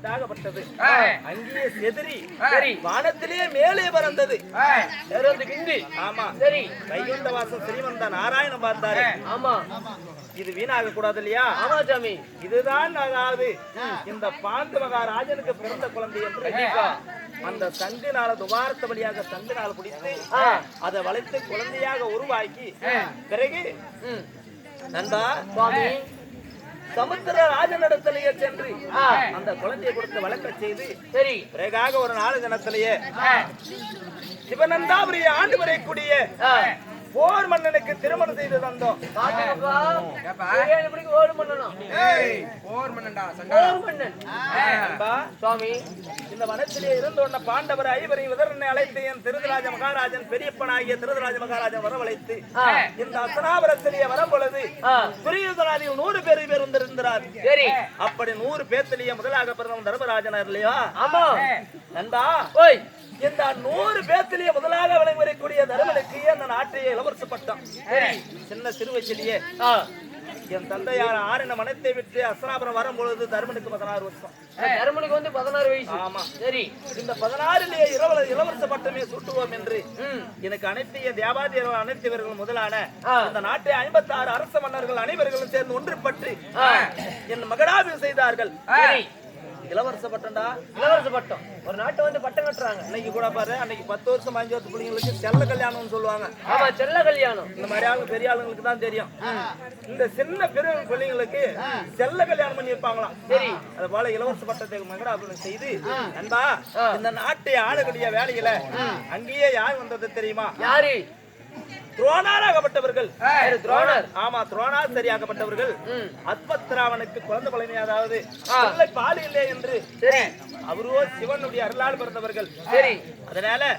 நன்றாகப்பட்டது. அங்கேயே செதறி வானத்திலேயே மேலே பறந்தது. ஆமா, சரி. வைகுண்ட வாசம் ஸ்ரீமந்த நாராயணன் பார்த்தாரு. ஆமா, இது வீணாக கூடாது இல்லையா? ஆமா சாமி, இதுதான் அதாவது இந்த பாண்டு மகாராஜனுக்கு பிறந்த குழந்தை என்று அந்த சங்குனால துவாரத்த வழியாக சங்குனால பிடித்து அதை வளைத்து குழந்தையாக உருவாக்கி பிறகு நண்பா சுவாமி சமுத்திர ராஜனிடத்திலேயே சென்று அந்த குழந்தையை கொடுத்து வளர்க்க செய்து சரி பிறகாக ஒரு நாலு தினத்திலேயே சிவனந்தாபுரிய ஆண்டு வரைக்கூடிய போர் மன்னனுக்கு திருமணம் செய்து தந்தோம். சுவாமி இந்த வனத்திலே இருந்த பாண்டவர் ஐவரையும் விதரனை அழைத்து என் திருதராஜ மகாராஜன் பெரியப்பனாகிய திருதராஜ மகாராஜன் வரவழைத்து இந்த அசனாபுரத்திலேயே வரும் பொழுது துரியோதனாதிகள் 100 பேர் வந்திருந்தார். சரி, அப்படி 100 பேர்த்திலேயே முதலாக பிறந்தவன் தர்மராஜனர் இல்லையா? ஆமா நண்பா, இந்த 100 பேர்த்திலேயே முதலாக விளங்கி வரக்கூடிய தர்மனுக்கு அந்த நாட்டையே இளவரசு பட்டம். சின்ன சிறுவயசிலேயே என் தந்தையார் ஆறின மனத்தை விட்டு அசனாபுரம் வரும்பொழுது தர்மனுக்கு 16 வருஷம். தர்மனுக்கு வந்து 16 வயசு. ஆமா, சரி. இந்த 16லேயே இளவரச பட்டமே சூட்டுவோம் என்று எனக்கு அனைத்து தேவாதி அனைத்தவர்கள் முதலான இந்த நாட்டை 56 அரச மன்னர்கள் அனைவர்களும் சேர்ந்து ஒன்றுபட்டு என் மகடாபிஷேகம் செய்தார்கள். இளவரச பட்டம்டா, இளவரச பட்டம். ஒரு நாட்டை வந்து பட்டம் கட்டுறாங்க. இன்னைக்கு கூட பாரு, அன்னைக்கு 10 வருஷம் 5 வருஷம் பிள்ளைங்களுக்கு செல்ல கல்யாணம்னு சொல்லுவாங்க. ஆமா, செல்ல கல்யாணம். இந்த மாதிரி ஆளு பெரிய ஆளுங்களுக்கு தான் தெரியும். இந்த சின்ன பெரிய பிள்ளைங்களுக்கு செல்ல கல்யாணம் பண்ணி வைப்பாங்களாம். சரி, அது போல இளவரச பட்டத்தை மகடாபிஷேகம் செய்து நண்பா இந்த நாட்டை ஆளக்கூடிய வேலையில அங்கேயே யார் வந்தது தெரியுமா? யாரு? துரோணராகப்பட்டவர்கள். துரோணர். ஆமா, துரோணாச்சாரியாகப்பட்டவர்கள் அத்பத்ராவனுக்கு குழந்தை பழனி, அதாவது பால் இல்லை என்று அவரோ சிவனுடைய அருளால் பிறந்தவர்கள். சரி, அதனால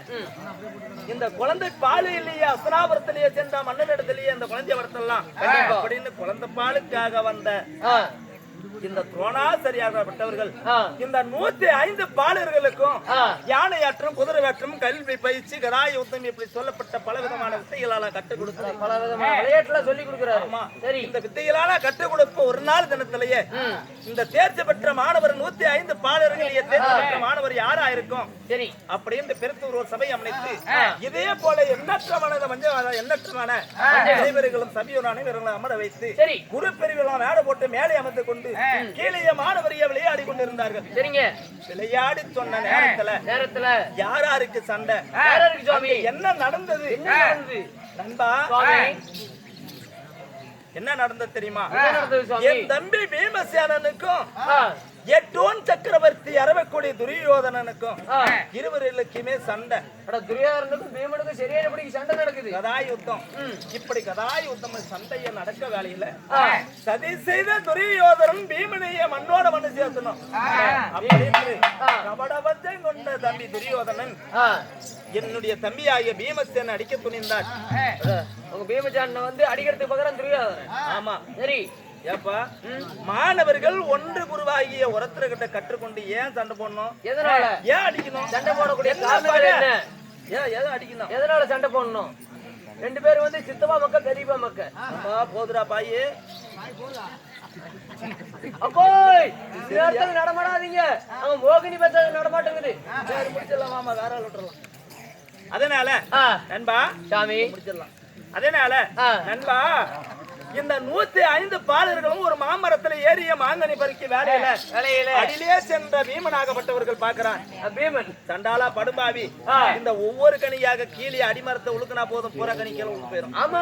இந்த குழந்தை பால் இல்லையே அசனாபுரத்திலேயே சென்ற மன்னனிடத்திலேயே அந்த குழந்தைய வளர்த்தலாம் அப்படின்னு குழந்தை பாலுக்காக வந்த இந்த துரோணாச்சாரியாகப்பட்டவர்கள் இந்த 105 பாலர்களுக்கும் யானையாற்றும் குதிரை வேற்றும் கல்வி பயிற்சி கதாய யுத்தம் இப்படி சொல்லப்பட்ட பல விதமான வித்தைகளால கற்றுக் கொடுக்கிறார். பல விதமான விளையாட்டுல சொல்லி கொடுக்கிறார். சரி, இந்த வித்தைகளால கற்றுக் கொடுப்ப ஒரு நாள் தினத்திலேயே இந்த தேர்ச்சி பெற்ற மாணவர் 105 பாலர்களிலேயே தேர்ச்சி பெற்ற மாணவர் யாரா இருக்கும்? சரி, அப்படின்னு பெருத்து ஒரு சபை அமைத்து இதே போல எண்ணற்றமான அனைவர்களும் சபையோட அனைவர்களும் அமர வைத்து குரு பிரிவுகளும் மேடை போட்டு மேலே அமர்ந்து கொண்டு கீழே மாணவரிய விளையாடி கொண்டிருந்தார்கள். சரிங்க, விளையாடி சொன்ன நேரத்துல யாராருக்கு சண்டை, என்ன நடந்தது நண்பா? என்ன நடந்தது தெரியுமா? என் தம்பி பீமசேனனுக்கும் எட்டோன் சக்கரவர்த்தி அரவக்கூடிய துரியோதனனுக்கும் இருவருக்குமே சண்டை. துரியோதனனுக்கும் பீமனுக்கும் சரியானபடி சண்டை நடக்குது. கதாயுத்தம். இப்படி கதாயுத்தம் சண்டைய நடக்க வேலையில சதி செய்த துரியோதனன் பீமனைய மண்ணோட மண்ணு சேர்த்தணும் அப்படின்னு கபடபத்தம் கொண்ட தம்பி துரியோதனன் என்னுடைய தம்பியாகிய பீமசேன அடிக்க துணிந்தார். உங்க பீமசேன வந்து அடிக்கிறதுக்கு பகரம் துரியோதனன். ஆமா, சரி. ஏப்பா, மாணவர்கள் ஒன்று குருவாகிய ஒருத்தர்கிட்ட கற்றுக்கொண்டு ஏன் சண்டை போடணும்? எதனால? ஏன் அடிக்கணும்? சண்டை போடக்கூடிய காரணம் என்ன? ஏன் அடிக்கணும்? எதனால சண்டை போடணும்? 2 பேரும் வந்து சித்தமா மக்க கரிபா மக்க. அப்பா போதுரா பாயே, அப்போய் நேரத்துல நடமாடாதீங்க. அவன் மோகினி பேச நடமாட்டங்குது. சரி, முடிச்சிடலாம். மாமா வேற ஆள் விட்டுறலாம். அதனால நண்பா சாமி முடிச்சிடலாம். அதனால நண்பா இந்த 105 பாலர்களும் ஒரு மாமரத்துல ஏறிய மாங்கனி பறிக்க வேலையில அடியிலே சென்ற பீமனாகப்பட்டவர்கள் பாக்குறான். பீமன் சண்டாலா படுபாவி இந்த ஒவ்வொரு கனியாக கீழே அடிமரத்தை உழுக்குனா போதும் பூரா கனிக்கெல்லாம் உள்ள போயிடும். ஆமா,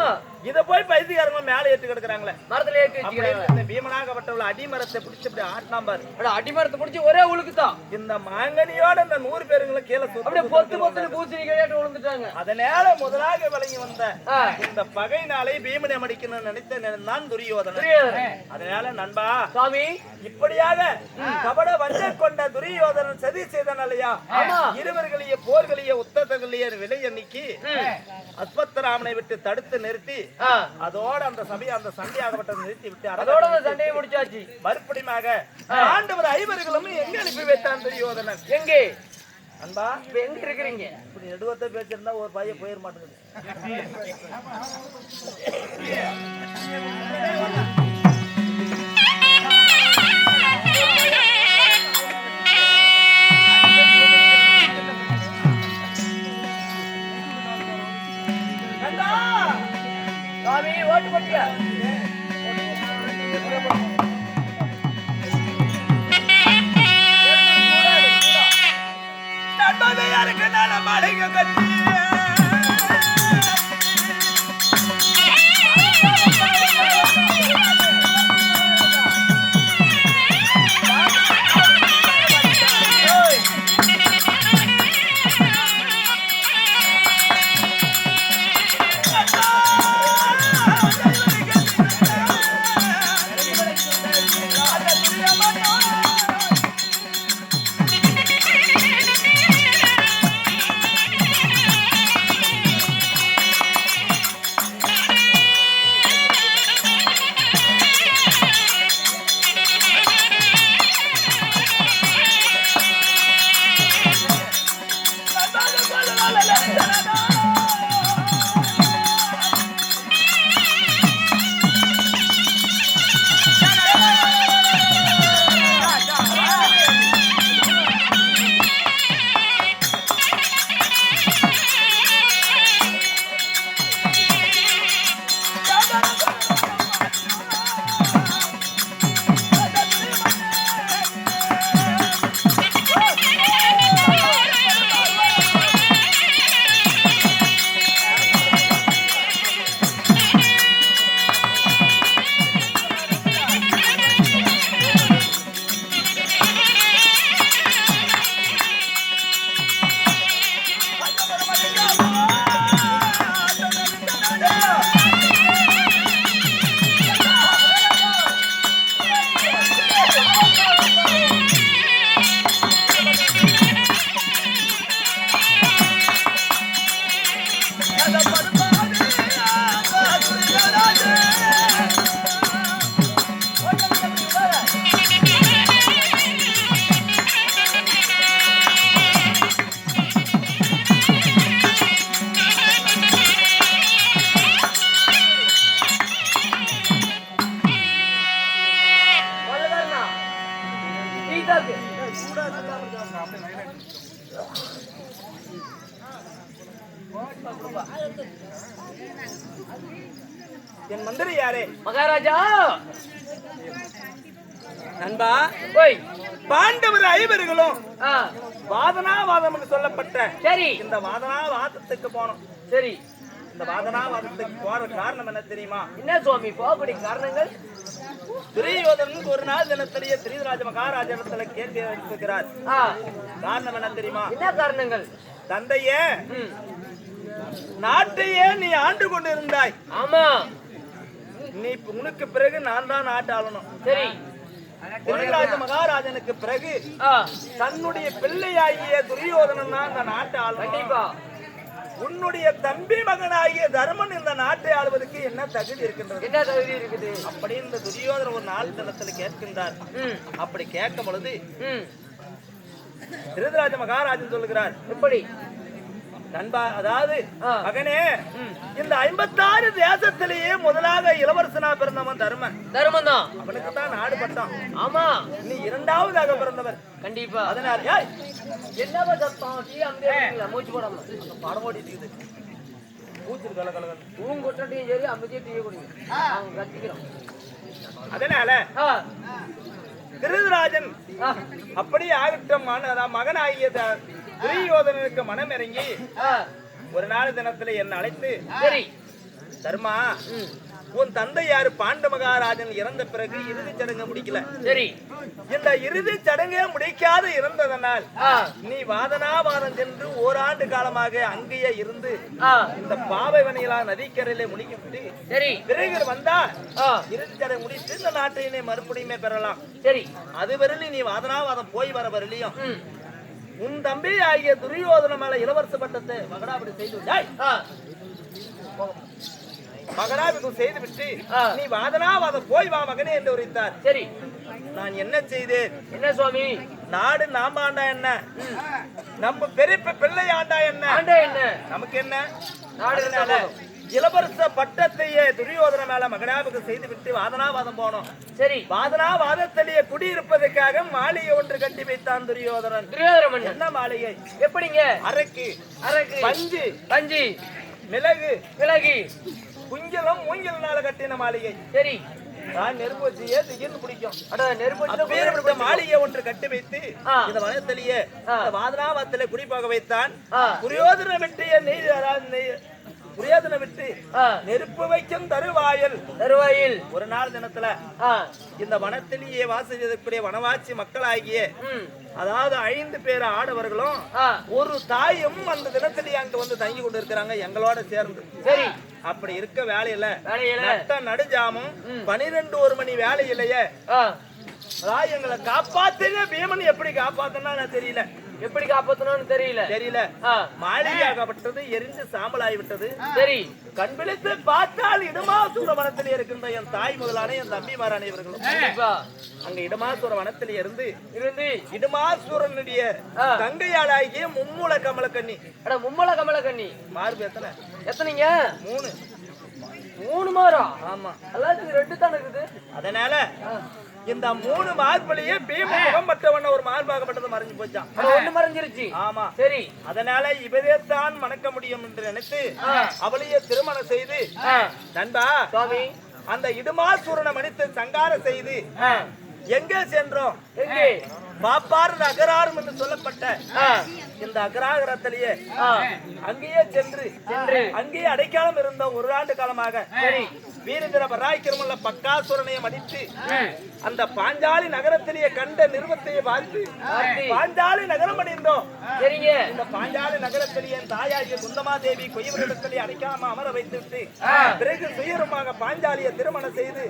இத போய் பைத்தியக்காரங்க மேல ஏற்றி கிடக்குறாங்களே, மரத்துல ஏற்றி வச்சுக்கிறாங்க. பீமனாகப்பட்டவர்கள் அடிமரத்தை பிடிச்சு இப்படி ஆட்டினா பாரு, அடிமரத்தை பிடிச்சி ஒரே உழுக்குதான். இந்த மாங்கனியோட இந்த 100 பேருங்களை கீழே அப்படியே பொத்து பொத்து பூசணி கையாட்டு விழுந்துட்டாங்க. அதனால முதலாக விளங்கி வந்த இந்த பகையினாலே பீமனை அடிக்கணும்னு நினைத்த நான் துரியோதனன். அதனால நண்பா சாமி இப்படியாக கபட வஞ்ச கொண்ட துரியோதனன் சதி செய்தான் இல்லையா? இருவர்களையே போர்களையே உத்தரங்களையே விலை எண்ணிக்கி அஸ்வத்தராமனை விட்டு தடுத்து நிறுத்தி அதோட அந்த சபையை அந்த சண்டையாகப்பட்டதை நிறுத்தி விட்டு அதோட சண்டையை முடிச்சாச்சு. மறுபடியுமாக ஆண்டவர் ஐவர்களும் எங்க அனுப்பி வைத்தான் துரியோதனன்? எங்கே அன்பா எங்க இருக்கிறீங்க? இப்படி நடுவத்தை பேச்சிருந்தா ஒரு பையன் போயிட மாட்டேங்குது. மடங்க கட்டி என் மந்திரி யாரே? மகாராஜா. நண்பா, ஓய், பாண்டவர் ஐவர்களும் வாதனாவாதம் என்று சொல்லப்பட்ட சரி இந்த வாதனாவாதத்துக்கு போனோம். சரி, இந்த வாதனாவாதத்துக்கு போற காரணம் என்ன தெரியுமா? என்ன சுவாமி போகக்கூடிய காரணங்கள்? துரியோதனன் ஒரு நாள் தினத்திலேயே திரிராஜ மகாராஜனத்துல கேள்வி வைத்திருக்கிறார். காரணம் என்ன தெரியுமா? என்ன காரணங்கள்? தந்தையே, நாட்டையே நீ ஆண்டு கொண்டிருந்தாய். ஆமா, நீ உனக்கு பிறகு நான் தான் நாட்டு ஆளணும். சரி, திரிராஜ மகாராஜனுக்கு பிறகு தன்னுடைய பிள்ளையாகிய துரியோதனன் தான் இந்த நாட்டை ஆளணும். கண்டிப்பா. உன்னுடைய தம்பி மகனாகிய தர்மன் இந்த நாட்டை ஆளுவதற்கு என்ன தகுதி இருக்கின்றது? என்ன தகுதி இருக்குது? அப்படி இந்த துரியோதனன் ஒரு நாள் தினத்துல கேட்கின்றார். அப்படி கேட்கும் பொழுது திருதராஜ மகாராஜன் சொல்லுகிறார், எப்படி நண்பா, அதாவது மகனே, இந்த 56 தேசத்திலேயே முதலாக இளவரசனா பிறந்தவன் தர்மன். தர்மன் தான். அவனுக்கு தான் நாடு பட்டம். ஆமா, நீ இரண்டாவதாக பிறந்தவர். கண்டிப்பா. அதனால என்னவா சத்தம்? மூச்சு போடாம படம் ஓடிட்டு இருக்குது. மூச்சு கல கல தூங்க கொட்டட்டையும் சரி, அமைதியை டீ குடிங்க, நாங்க கத்திக்கிறோம். அதனால திருதராஜன் அப்படியே ஆகட்டும் மகனாகிய துரியோதனனுக்கு மனம் இறங்கி ஒரு நாள் தினத்துல என்ன அழைத்து, சரி தர்மா, உன் தந்தை யாரு பாண்ட மகாராஜன் இறந்த பிறகு இறுதி சடங்கு முடிக்கல. சரி, இந்த இறுதி சடங்கே முடிக்காத இருந்ததனால் நீ வாதனாவாதம் சென்று ஓராண்டு காலமாக அங்கேயே இருந்து இந்த பாவை வனையிலா நதிக்கரையிலே முடிக்கிட்டு சரி பிறகு வந்தா இறுதி சடங்கு முடித்து இந்த நாட்டையினை மறுபடியுமே பெறலாம். சரி, அது வரலையும் நீ வாதனாவாதம் போய் வர வரலையும் உன் தம்பி ஆகிய துரியோதன மேல இளவரச பட்டத்தை மகனாபடி செய்து மகனாபிக்கும் செய்து விட்டு நீ வாதனாவாதம் போய் வா மகனே என்று உரைத்தார். சரி, நான் என்ன செய்தேன்? என்ன சுவாமி? நாடு நாம ஆண்டா என்ன, நம்ம பெரிய பிள்ளை ஆண்டா என்ன, நமக்கு என்ன நாடு? இளவரச பட்டத்தையே துரியோதன மேல மகனாபிக்கு செய்து விட்டு வாதனாவாதம் போனோம். சரி, வாதனாவாதத்திலேயே குடியிருப்பதற்காக மாளிகை ஒன்று கட்டி வைத்தான் துரியோதனன். துரியோதனன் என்ன மாளிகை? எப்படிங்க? அரக்கு, பஞ்சு, மிளகு, மிளகி, குஞ்சலம் மூங்கில்னால கட்டின மாளிகை. சரி, நெருப்பு வச்சு திடீர்னு பிடிக்கும். நெருப்பு மாளிகை ஒன்று கட்டி வைத்து இந்த வனத்திலேயே வாதனாவத்திலே குடிப்பாக வைத்தான். புரியோதன விட்டு நெருப்பு வைக்கும் தருவாயில் ஒரு நாள் தினத்துல இந்த வனத்திலேயே வாசம் செய்யக்கூடிய வனவாசி மக்களாகிய அதாவது 5 பேர் ஆடவர்களும் ஒரு தாயும் அந்த தினத்திலேயே அங்க வந்து தங்கி கொண்டு இருக்கிறாங்க எங்களோட சேர்ந்து. சரி, அப்படி இருக்க வேலையில நடுஜாமும் 12-1 மணி வேலையிலேயே எங்களை காப்பாத்துங்க. பீமன் எப்படி காப்பாத்தனா தெரியல, எப்படி காப்பாத்தணும்னு தெரியல. மாளிகையாகப்பட்டது எரிஞ்சு சாம்பலாகி விட்டது. சரி, கண் விழித்து பார்த்தால் இடமாசூர வனத்திலே இருக்கின்ற என் தாய் முதலான என் தம்பிமார் அனைவர்களும் அங்க இடமாசூர வனத்திலே இருந்து இடமாசூரனுடைய தங்கையாளாகிய மும்மூல கமலக்கண்ணி. மும்மூல கமலக்கண்ணி மார்பு எத்தனைங்க? 3 மாரம். ஆமா, எல்லாத்துக்கும் 2 தானே இருக்குது. அதனால இந்த 3 மார்பிலேயே பீம முகம்பட்டவன ஒரு மார்பாகப்பட்டது மறைஞ்சு போச்சான். ஒண்ணு மறைஞ்சிருச்சு. ஆமா, சரி. அதனால இவரே தான் மணக்க முடியும் என்று நினைத்து அவளையே திருமணம் செய்து நண்பா சுவாமி அந்த இடுமாசூரனை மனித்து சங்காரம் செய்து எங்கே சென்றோம்? எங்கே? பாப்பார் அகராரும் என்று சொல்லப்பட்ட இந்த அகராகரத்திலேயே அங்கேயே சென்று அங்கேயே அடைக்காலம் இருந்த 1 ஆண்டு காலமாக வீரந்திர பராக்கிரமுள்ள பக்காசுரனையை மதித்து அந்த பாஞ்சாலி நகரத்திலேயே கண்ட நிறுவத்தையே பார்த்து பாஞ்சாலி நகரம் அடைந்தோம். இந்த பாஞ்சாலி நகரத்திலேயே தாயாகிய குந்தமாதேவி கொய்வரிடத்திலே அடைக்காம அமர வைத்துவிட்டு பிறகு சுயரமாக பாஞ்சாலியை திருமணம் செய்து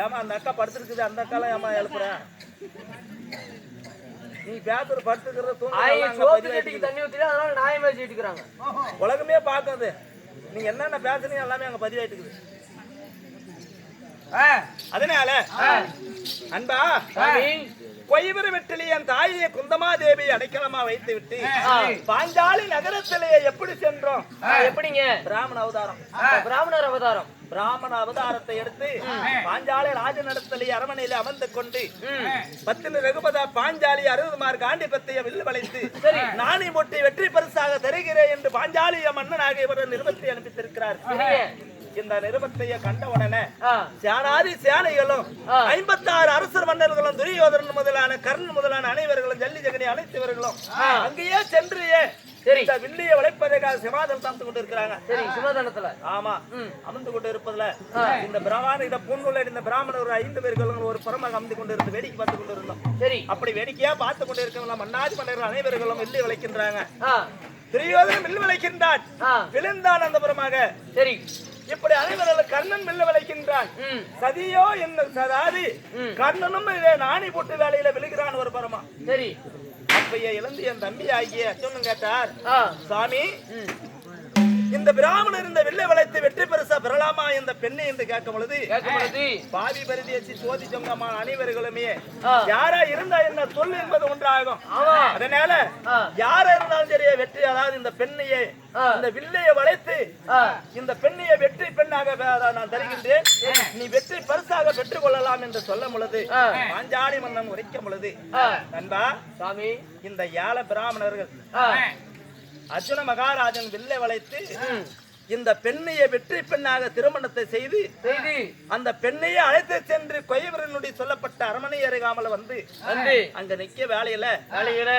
ஏமா அந்த அக்கா படுத்திருக்குது, அந்த அக்காலாம் ஏமா எழுப்புற? நீ பேப்பர் படுத்துக்கிறது தண்ணி ஊத்தி அதனால நியாயமா வச்சுக்கிறாங்க. உலகமே பாக்குது. நீங்க என்னென்ன பேசுறீங்க எல்லாமே அங்க பதிவாயிட்டு. அதனால அன்பா கொய்வர வெற்றிலே என் தாயை குந்தமாதேவி அடைக்கலமா வைத்து விட்டு பாஞ்சாலி நகரத்திலே எப்படி சென்றோம்? எப்படிங்க? பிராமண அவதாரத்தை எடுத்து பாஞ்சாலி ராஜநடத்தலை அரமனையில அமர்ந்து கொண்டு 10 ரகுபத பாஞ்சாலி 60 மார்க் காண்டிபத்தைய வில்லு வளைத்து நாணி மொட்டி வெற்றி பரிசாக தருகிறேன் என்று பாஞ்சாலிய மன்னனாக இவர் நிருபத்தை அனுப்பித்திருக்கிறார். இந்த நிருபத்தைய கண்டவுடனே சேனாதி சேனைகளும் 56 அரசர் மன்னர்களும் துரியோதனன் முதலான கர்ணன் முதலான அனைவர்களும் ஜல்லி ஜெகனி அனைத்தவர்களும் அங்கேயே சென்று இந்த வில்லிய வளைப்பதற்காக சிவாதனம் தந்து கொண்டு இருக்கிறாங்க. சரி, சிவாதனத்துல ஆமா அமர்ந்து கொண்டு இருப்பதுல இந்த பிராமண இத பூண்டுள்ள இந்த பிராமணர் ஒரு 5 பேர்களும் ஒரு புறமாக அமர்ந்து கொண்டு இருந்து வேடிக்கை பார்த்து கொண்டு இருந்தோம். சரி, அப்படி வேடிக்கையா பார்த்து கொண்டு இருக்கவங்க மன்னாதி மன்னர்கள் அனைவர்களும் வில்லி வளைக்கின்றாங்க. துரியோதனன் வில்லு வளைக்கின்றான், விழுந்தான் அந்த புறமாக. சரி, இப்படி அனைவர்களும் கர்ணன் வில்லு வளைக்கின்றான். சதியோ என்ன சதாதி கர்ணனும் நாணி போட்டு வேலையில விழுகிறான் ஒரு புறமா. சரி, அப்பைய இழந்து என் தம்பி ஆகிய அச்சோன்னு கேட்டார், சாமி இந்த பிராமணர் இந்த வில்லை வளைத்து வெற்றி பெருசா பெறலாமா இந்த பெண்ணை என்று கேட்கும் பொழுது பாவி பரிதேசி சோதி சொங்கம்மா அனைவர்களுமே யாரா இருந்தா என்ன சொல் என்பது ஒன்றாகும். அதனால யாரா இருந்தாலும் சரி வெற்றி, அதாவது இந்த பெண்ணையே இந்த வில்லையை வளைத்து இந்த பெண்ணையை வெற்றி பெண்ணாக நான் தருகின்றேன், நீ வெற்றி பரிசாக பெற்றுக் கொள்ளலாம் என்று சொல்லும் பொழுது பாஞ்சாலி மன்னன் உரைக்கும் பொழுது நண்பா சாமி இந்த ஏழை பிராமணர்கள் அர்ஜுன மகாராஜன் வில்லை வளைத்து இந்த பெண்ணையை வெற்றி பெண்ணாக திருமணத்தை செய்து அந்த பெண்ணையை அழைத்து சென்று கொய்வரனுடைய சொல்லப்பட்ட அரமனை அருகாமல் வந்து அங்க நிக்க வேலையில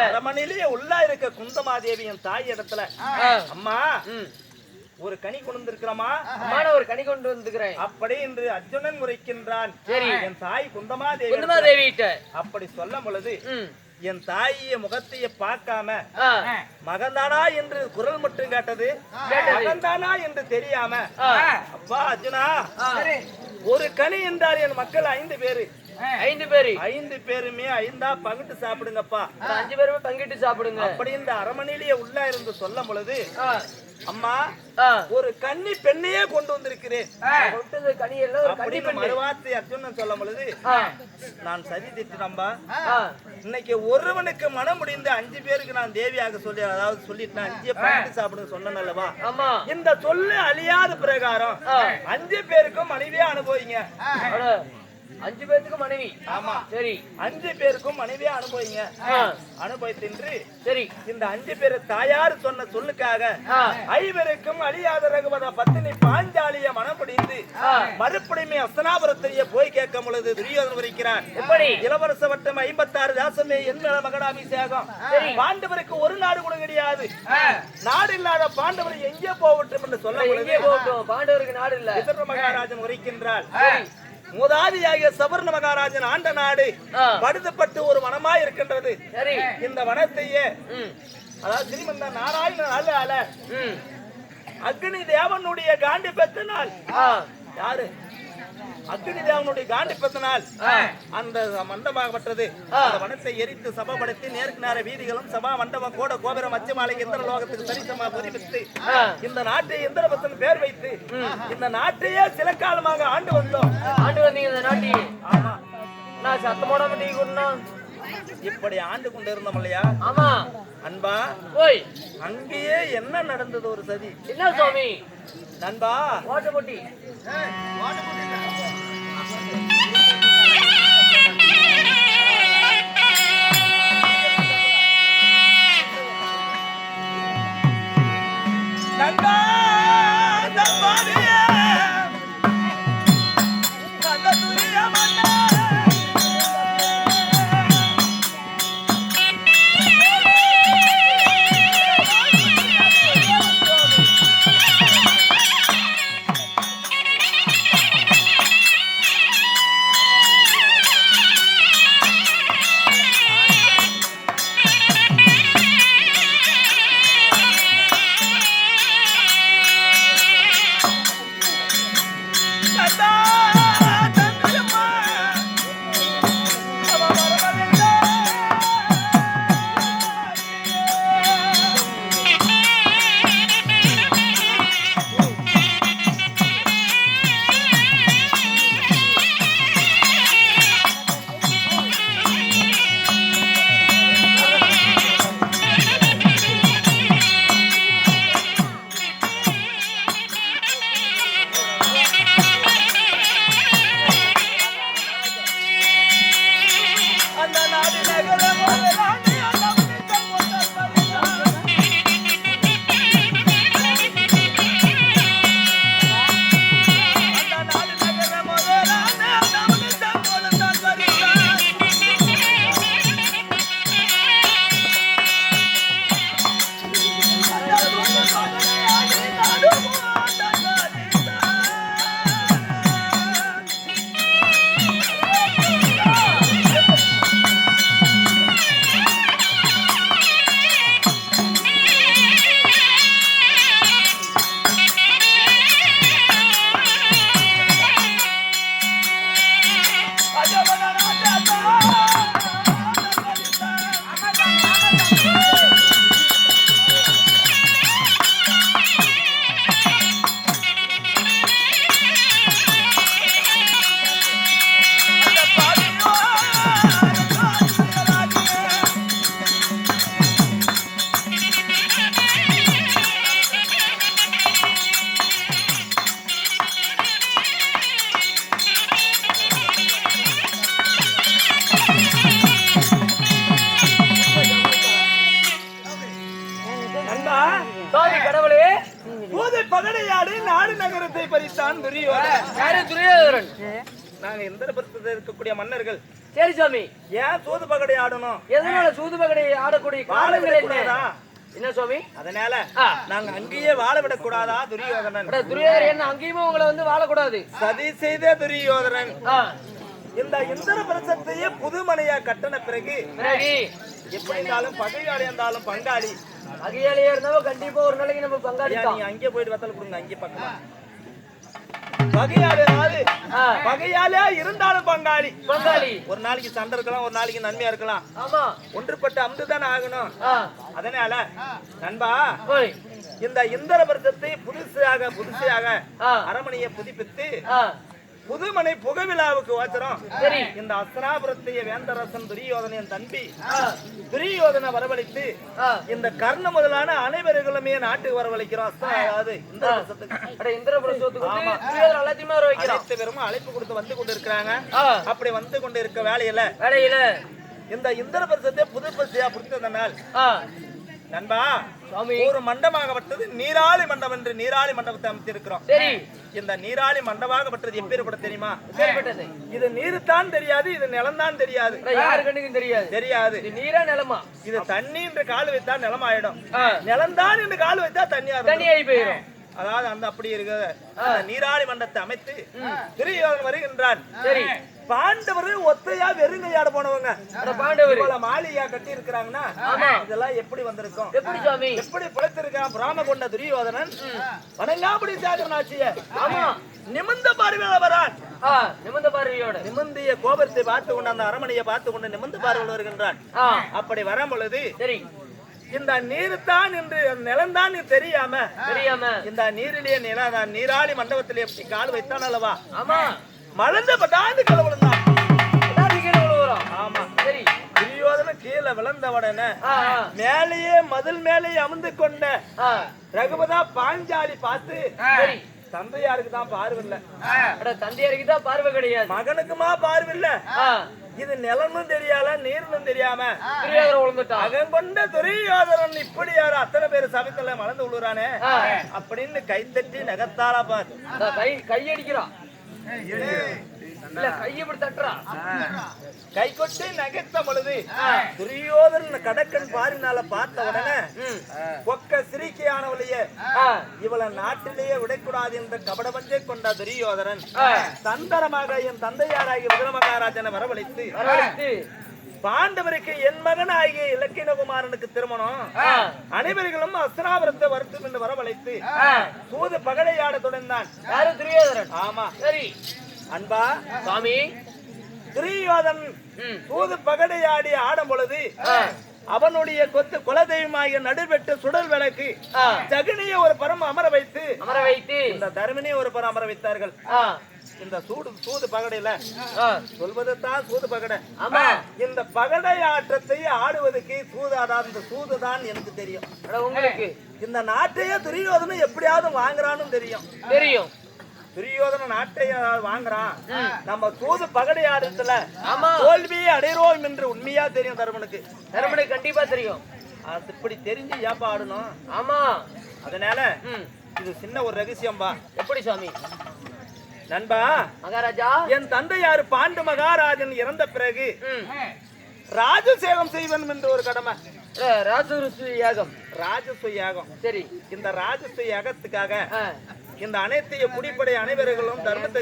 அரமனையிலேயே உள்ளா இருக்க குந்தமாதேவியின் தாய் இடத்துல அம்மா ஒரு கனி கொண்டு இருக்கிறமா, ஒரு கனி கொண்டு வந்துக்கிறேன் அப்படி என்று அர்ஜுனன் முறைக்கின்றான். என் தாய் குந்தமாதேவி அப்படி சொல்லும் பொழுது என் தாயிய முகத்தைய பார்க்காம மகன்தானா என்று குரல் மட்டும் கேட்டது, மகன்தானா என்று தெரியாம அப்பா அர்ஜுனா ஒரு கனி என்றால் என் மக்கள் 5 பேரு 5 பேருமே 5ஆ பங்கிட்டு சாப்பிடுங்கப்பா, 5 பேருமே பங்கிட்டு சாப்பிடுங்க அப்படி இந்த அரமனையிலேயே உள்ள இருந்து சொல்லும் பொழுது அம்மா ஒரு கன்னி பெண்ணையே கொண்டு வந்திருக்கிறேன். மறுவார்த்தை அர்ஜுனன் சொல்லும் பொழுது நான் சதி திட்டம்பா, இன்னைக்கு ஒருவனுக்கு மனம் முடிந்து 5 பேருக்கு நான் தேவியாக சொல்லி, அதாவது சொல்லிட்டு 5 பங்கிட்டு சாப்பிடுங்க சொன்னேன் அல்லவா, இந்த சொல்லு அழியாத பிரகாரம் 5 பேருக்கும் மனைவியா அனுபவிங்க. 5 பேருக்கு மனைவி. ஆமா சரி 5 பேருக்கும் மனைவியா அனுபவிங்க. அனுபவித்தின்று சரி இந்த 5 பேரு தாயார் சொன்ன சொல்லுக்காக 5 பேருக்கும் அழியாத ரகுபத பத்தினி பாஞ்சாலிய மனம் பிடித்து மறுபடியுமே அஸ்தனாபுரத்திலேயே போய் கேட்கும் பொழுது துரியோதனன் வருகிறார். எப்படி இளவரச வட்டம் 56 தாசமே என் மேல மகனாபிஷேகம். பாண்டவருக்கு ஒரு நாடு கூட கிடையாது. நாடு இல்லாத பாண்டவர் எங்கே போகட்டும் என்று சொல்ல எங்கே போகட்டும்? பாண்டவருக்கு நாடு இல்ல. விசர்ண மகாராஜன் உரைக்கின்றார். மூதாதியாகிய சபர்ண மகாராஜன் ஆண்ட நாடு படுத்தப்பட்டு ஒரு வனமா இருக்கின்றது. இந்த வனத்தையே அதாவது ஸ்ரீமந்த நாராயண அக்னி தேவனுடைய காண்டி பெற்றனால் யாரு அக்னி தேவனுடைய காண்டி பெற்றனால் அந்த மண்டபமாகப்பட்டது அந்த வனத்தை எரித்து சபப்படுத்தி நேருக்கு நேர வீதிகளும் சபா மண்டபம் கூட கோபுரம் அச்சமாலை இந்திர லோகத்துக்கு சரிசமா புரிவித்து இந்த நாட்டை இந்திரபத்தன் பேர் வைத்து இந்த நாட்டையே சில காலமாக ஆண்டு வந்தோம். ஆண்டு வந்தீங்க இந்த நாட்டையே? ஆமா. நான் சத்தமோட மாட்டீங்க கொண்டோம். இப்படி ஆண்டு கொண்டு இருந்தோம் இல்லையா? ஆமா. அன்பா ஓய் அங்கேயே என்ன நடந்தது ஒரு சதி. என்ன சுவாமி? நண்பா ஓட்ட போட்டி. நண்பா பகடையாடு நாடு நகரத்தை பறித்தான் துரியோதனன். நாங்க இந்திரபுரத்தில் இருக்கக்கூடிய மன்னர்கள். சரி சுவாமி. ஏன் சூது பகடை ஆடணும்? எதனால சூது பகடை ஆடக்கூடிய காரணங்கள் என்ன? என்ன சுவாமி? அதனால நாங்க அங்கேயே வாழ விடக்கூடாதா துரியோதனன்? துரியோதனன் என்ன அங்கேயுமே உங்களை வந்து வாழக்கூடாது சதி செய்த துரியோதனன் இந்த இந்திரபிரசத்தையே புதுமனையா கட்டண பிறகு எப்படி இருந்தாலும் பகையாளி இருந்தாலும் பங்காளி. பகையாளியா இருந்தாலும் கண்டிப்பா ஒரு நாளைக்கு நம்ம பங்காளி. நீங்க அங்கே போயிட்டு வத்தல் கொடுங்க, அங்கே பக்கமா பகையாளியா இருந்தாலும் பங்காளி. பங்காளி ஒரு நாளைக்கு சண்டை இருக்கலாம், ஒரு நாளைக்கு நன்மையா இருக்கலாம். ஆமா, ஒன்றுபட்ட அம்துதான் ஆகணும். அதனால நண்பா இந்த இந்திரபிரசத்தை புதுசாக அரமனையை புதுப்பித்து புதுமனை புகவிழாவுக்கு வாச்சரம் சரி இந்த அஸ்தினாபுரத்தைய வேந்தரசன் துரியோதனின் தம்பி துரியோதனை வரவழைத்து இந்த கர்ண முதலான அனைவர்களுமே நாட்டுக்கு வரவழைக்கிறோம். அதாவது இந்திரபிரசத்துக்கு எல்லாத்தையுமே வர வைக்கிறோம். பெரும் அழைப்பு கொடுத்து வந்து கொண்டு இருக்கிறாங்க. அப்படி வந்து கொண்டு இருக்க வேலையில இந்த இந்திரபிரசத்தை புதுப்பசியா புடித்ததனால் நண்பா ஒரு மண்டபமாகப்பட்டது நீராளி மண்டபம் என்று நீராளி மண்டபத்தை அமைத்திருக்கிறோம். சரி இந்த நீராளி மண்டபமாகப்பட்டது எப்பேற்பட்ட தெரியுமா? இது நீரு தான் தெரியாது, இது நிலம்தான் தெரியாது, யாரு கண்ணுக்கும் தெரியாது. தெரியாது நீரா நிலமா? இது தண்ணி என்று கால் வைத்தா நிலமாயிடும், நிலம்தான் என்று கால் வைத்தா தண்ணி ஆகி போயிடும். அதாவது அந்த அப்படி இருக்கிற நீராளி மண்டபத்தை அமைத்து துரியோதனன் வருகின்றான். சரி பாண்டவர் ஒத்தையா வெறுங்கையாட போனவங்க பாண்டவர் மாளிகையா கட்டி இருக்கிறாங்கன்னா இதெல்லாம் எப்படி வந்திருக்கும்? எப்படி சுவாமி எப்படி பிழைத்திருக்கான்? பிராம கொண்ட துரியோதனன் வணங்காபடி சாகரனாட்சிய நிமிர்ந்த பார்வையோட வரான். நிமிர்ந்த பார்வையோட நிமிர்ந்திய கோபத்தை பார்த்து கொண்டு அந்த அரமனையை பார்த்து கொண்டு நிமிர்ந்த பார்வையோடு வருகின்றான். அப்படி வரும் பொழுது சரி இந்த நீர் தான் என்று நிலம்தான் தெரியாம இந்த நீரிலேயே நீராளி மண்டபத்திலே கால் வைத்தான் அல்லவா? ஆமா மலர்ந்த பட்டாந்து கீழே விழுந்தான். ஆமா சரி துரியோதன கீழே விழுந்த உடனே மேலேயே மதில் மேலேயே அமர்ந்து கொண்ட ரகுபதா பாஞ்சாலி பார்த்து தந்தையாருக்கு தான் பார்வை இல்ல. தந்தையாருக்கு தான் பார்வை கிடையாது, மகனுக்குமா பார்வை இல்ல. இது நிலமும் தெரியால நீர்னும் தெரியாம அகம் கொண்ட துரியோதனன் இப்படி யாரு அத்தனை பேர் சபைத்துல மலர்ந்து விழுறானே அப்படின்னு கைத்தட்டி நகத்தாரா பாரு கையடிக்கிறான். கை கொட்டி நகைத்த பொழுது துரியோதனன் கடக்கன் பாரினால பார்த்த உடனே பொக்க சிரிக்கையானவளையே இவள நாட்டிலேயே விடக்கூடாது என்ற கபடபஞ்சை கொண்ட துரியோதனன் தந்தரமாக என் தந்தையாராகிய விக்ரம மகாராஜனை வரவழைத்து பாண்டவருக்கு என் மகன் ஆகிய இலக்கினகுமாரனுக்கு திருமணம், அனைவர்களும் அஸ்தினாபுரத்தை வருத்தும் என்று வரவழைத்து தூது பகடையாட தொடர்ந்தான். துரியோதனன். ஆமா சரி அன்பா சாமி துரியோதன் தூது பகடையாடி ஆடும் பொழுது அவனுடைய கொத்து குலதெய்வமாகிய நடுவெட்டு சுடல் விளக்கு ஜகுனிய ஒரு பரம் அமர வைத்து இந்த தர்மினிய ஒரு பரம் அமர வைத்தார்கள். இந்த சூது பகடையில சொல்வதுதான் சூது பகடை. இந்த பகடை ஆட்டத்தை ஆடுவதற்கு சூதாடாத இந்த சூதுதான் எனக்கு தெரியும். உங்களுக்கு இந்த நாட்டையே துரியோதனன் எப்படியாவது வாங்குறான்னு தெரியும். துரியோதன நாட்டை வாங்குறான், நம்ம தூது பகடை ஆடுறதுல தோல்வியை அடைகிறோம் என்று உண்மையா தெரியும் தருமனுக்கு. தருமனுக்கு கண்டிப்பா தெரியும். அது இப்படி தெரிஞ்சு ஏப்பா ஆடணும். ஆமா அதனால இது சின்ன ஒரு ரகசியம்பா. எப்படி சுவாமி? நண்பா மகாராஜா என் தந்தையார் பாண்டு மகாராஜன் இறந்த பிறகு ராஜசேகம் செய்வன் என்று ஒரு கடமை. ராஜசூய யாகம். சரி இந்த ராஜசூய யாகத்துக்காக இந்த அனைத்தைய குடிப்படை அனைவர்களும் தர்மத்தை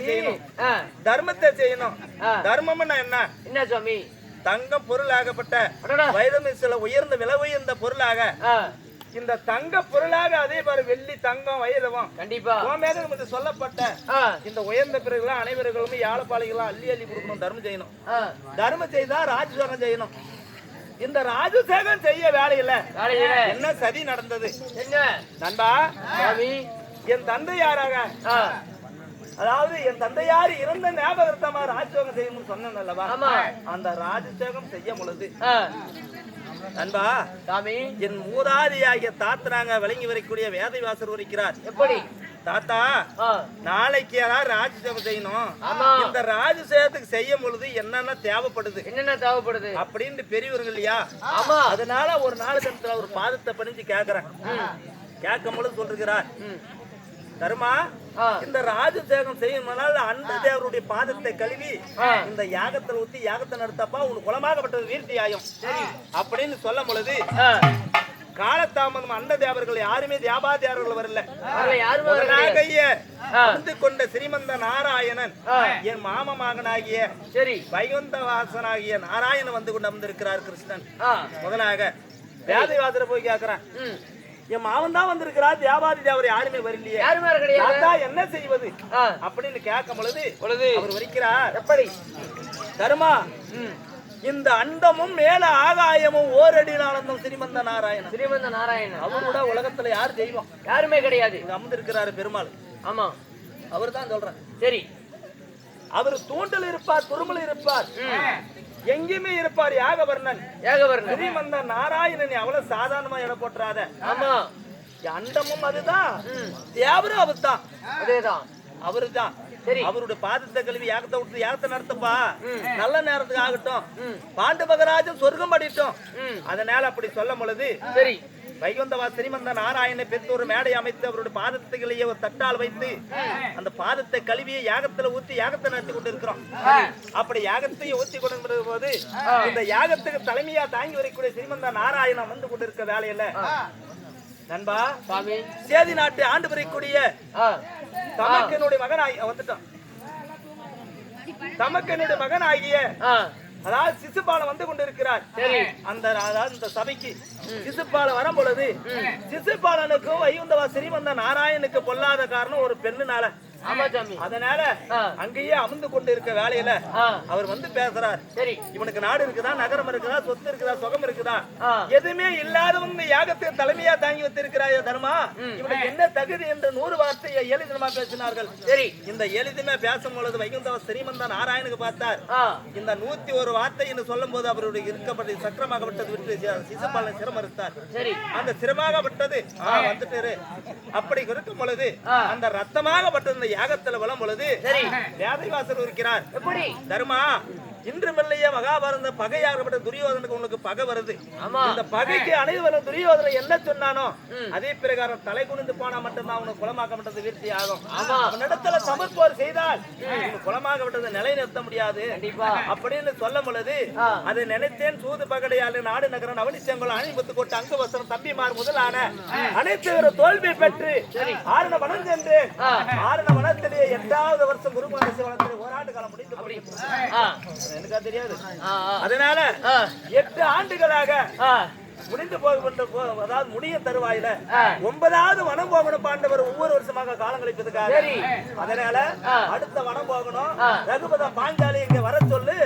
செய்யணும். தர்மம்னா என்ன சுவாமி? தங்கம் பொருளாகப்பட்ட வைரமி சில உயர்ந்த விலை உயர்ந்த பொருளாக இந்த தங்க பொருளாக அதே மாதிரி வெள்ளி தங்கம் வைரவம் கண்டிப்பா சொல்லப்பட்ட இந்த உயர்ந்த பிறகுலாம் அனைவர்களும் யாழப்பாளைகளும் அள்ளி அள்ளி கொடுக்கணும். தர்மம் செய்யணும். தர்மம் செய்தா ராஜசேகம் செய்யணும். இந்த ராஜசேகம் செய்ய வேலையில என்ன சதி நடந்தது என்ன நண்பா? என் தந்தையாராக அதாவது என் தந்தையார் இறந்த ஞாபகத்தமா ராஜசேகம் செய்யணும்னு சொன்னேன் அல்லவா? அந்த ராஜசேகம் செய்ய பொழுது நண்பா சாமி என் மூதாதியாகிய தாத்தனாங்க விளங்கி வரக்கூடிய வேதவியாசர் இருக்கிறார். எப்படி தாத்தா நாளைக்கு யாராவது ராஜசேகம் செய்யணும், இந்த ராஜசேகத்துக்கு செய்யும் பொழுது என்னென்ன தேவைப்படுது அப்படின்னு பெரியவர்கள் இல்லையா? அதனால ஒரு நாள் கணத்துல ஒரு பாதத்தை பணிஞ்சு கேட்கிறேன். கேட்கும் பொழுது சொல்றார், தர்மா இந்த ராஜசேகம் செய்யுமானால் அந்த தேவருடைய பாதத்தை கழுவி இந்த யாகத்தில் ஊத்தி யாகத்தை நடத்தப்பா உனக்கு குலமாகப்பட்டது வீழ்த்தி ஆயும் அப்படின்னு சொல்லும் பொழுது காலதாமதம் அண்ட தேவர்கள் யாருமே தேவாதியார்கள் வரல. வந்து கொண்ட ஸ்ரீமந்த நாராயணன் என் மாம மகனாகிய சரி வைகுந்தவாசனாகிய நாராயணன் வந்து கொண்டு அமர்ந்திருக்கிறார் கிருஷ்ணன். முதலாக வேதவாசரை போய் கேட்கிறேன், என் மாவன் தான் வந்திருக்கிறார், தேவாதி தேவர் யாருமே வரலையே, என்ன செய்வது அப்படின்னு கேட்கும் பொழுது அவர் வரிக்கிறார். எப்படி தர்மா இந்த அண்டமும் மேல ஆகாயமும் ஓரடியில் ஆனந்தம் ஸ்ரீமந்த நாராயணன் அவரோட உலகத்துல யார் தெய்வம்? யாருமே கிடையாது. அமர்ந்திருக்கிறாரு பெருமாள். ஆமா அவர் தான் சொல்றேன். சரி அவர் தூண்டல் இருப்பார், துருமல் இருப்பார், எங்கேயுமே இருப்பார். யாகவர்ணன் ஸ்ரீமந்த நாராயணன் அவ்வளவு சாதாரணமா இடம் போட்டுறாத. ஆமா, அண்டமும் அதுதான், தேவரும் அவர்தான், அதேதான் அவருதான். சரி, அவருடைய பாதத்தை கழுவி யாகத்தை விட்டு யாகத்தை நடத்தப்பா, நல்ல நேரத்துக்கு ஆகட்டும், பாண்டு மகராஜன் சொர்க்கம் படிட்டோம். அதனால அப்படி சொல்லும் பொழுது சரி, வைகுந்தவா ஸ்ரீமந்த நாராயணனை பெற்று ஒரு மேடை அமைத்து அவருடைய பாதத்துகளையே ஒரு தட்டால் வைத்து அந்த பாதத்தை கழுவியை யாகத்துல ஊத்தி யாகத்தை நடத்தி கொண்டு இருக்கிறோம். அப்படி யாகத்தை ஊத்தி கொண்டு போது இந்த யாகத்துக்கு தலைமையா தாங்கி வரக்கூடிய ஸ்ரீமந்த நாராயணன் வந்து கொண்டிருக்க வேலையில நண்பா சேதி நாட்டு ஆண்டு வரைக்கூடிய தமக்கனுடைய மகனாகி வந்துட்டான். தமக்கனுடைய மகனாகிய அதாவது சிசுபாலன் வந்து கொண்டிருக்கிறார். அந்த அதாவது இந்த சபைக்கு சிசுபாலன் வரும் பொழுது சிசுபாலனுக்கும் வைகுந்தவா ஸ்ரீமந்த நாராயணுக்கு பொல்லாத காரணம் ஒரு பெண்ணுனால. அதனால அங்கேயே அமர்ந்து கொண்டு இருக்க வேலையில அவர் வந்து பேசுறார். சரி, இவனுக்கு நாடு இருக்குதா, நகரம் இருக்குதா, சொத்து இருக்குதா, சுகம் இருக்குதா, எதுவுமே இல்லாதவங்க யாகத்துக்கு தலைமையா தாங்கி வச்சிருக்கிறாய் தர்மா, இவனுக்கு என்ன தகுதி என்று 100 வார்த்தையை எளிதமா பேசினார்கள். சரி, இந்த எளிதுமே பேசும் பொழுது வைகுந்தவ ஸ்ரீமந்த நாராயணுக்கு பார்த்தார். இந்த 101 வார்த்தை என்று சொல்லும் போது அவருடைய இருக்கப்பட்ட சக்கரமாகப்பட்டது விட்டு சிசுபாலன் சிரமம் இருந்தார். சரி, அந்த சிரமாகப்பட்டது வந்துட்டு அப்படி இருக்கும் பொழுது அந்த ரத்தமாகப்பட்டது யாகத்துல வளம் பொழுது வேதைவாசர் இருக்கிறார். எப்படி தர்மா, இன்று மெல்லைய மகாபாரத பகையாகப்பட்ட துரியோதனுக்கு உனக்கு பகை வருது. இந்த பகைக்கு அனைவரும் துரியோதனை என்ன சொன்னானோ அதே பிரகாரம் தலை குனிந்து போனா மட்டும்தான் உனக்கு குலமாக்கப்பட்டது வீழ்ச்சி ஆகும். அவனிடத்துல சமர்ப்போர் செய்தால் குலமாக்கப்பட்டது நிலைநிறுத்த முடியாது அப்படின்னு சொல்லும் பொழுது அதை நினைத்தேன். சூது பகடையாளு நாடு நகரன் அவனிச்சங்கள் அணிமுத்து கொட்டு அங்கு வசனம் தம்பிமார் முதலான அனைத்து தோல்வி பெற்று ஆரண வனம் சென்று ஆரண வனத்திலே 8வது வருஷம் குருமான சிவனத்திலே ஓராண்டு காலம் முடிந்து எனக்கா தெரியாது. அதனால 8 ஆண்டுகளாக முடிந்து போகின்ற அதாவது முடிய தருவாயில 9வது வனம் போகணும் பாண்டவர் ஒவ்வொரு வருஷமாக காலம் கழிப்பதுக்காக. அதனால அடுத்த வனம் போகணும், ரகுபத பாஞ்சாலி இங்க வர சொல்லு,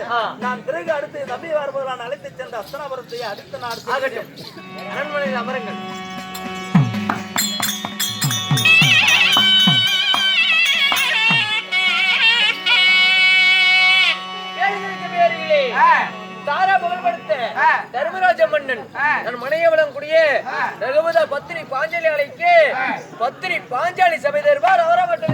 நான் பிறகு அடுத்து தம்பி வரும்போது நான் அழைத்து சென்ற அஸ்தனாபுரத்தை அடுத்த நாடு அரண்மனையில் அமருங்கள். தாரா புகழ்படுத்த தர்மராஜ மன்னன் தன் மனையவளம் கூடிய ரகுபத பத்தினி பாஞ்சாலி அழைக்கு பத்தினி பாஞ்சாலி சபை தருவார் அவரப்பட்ட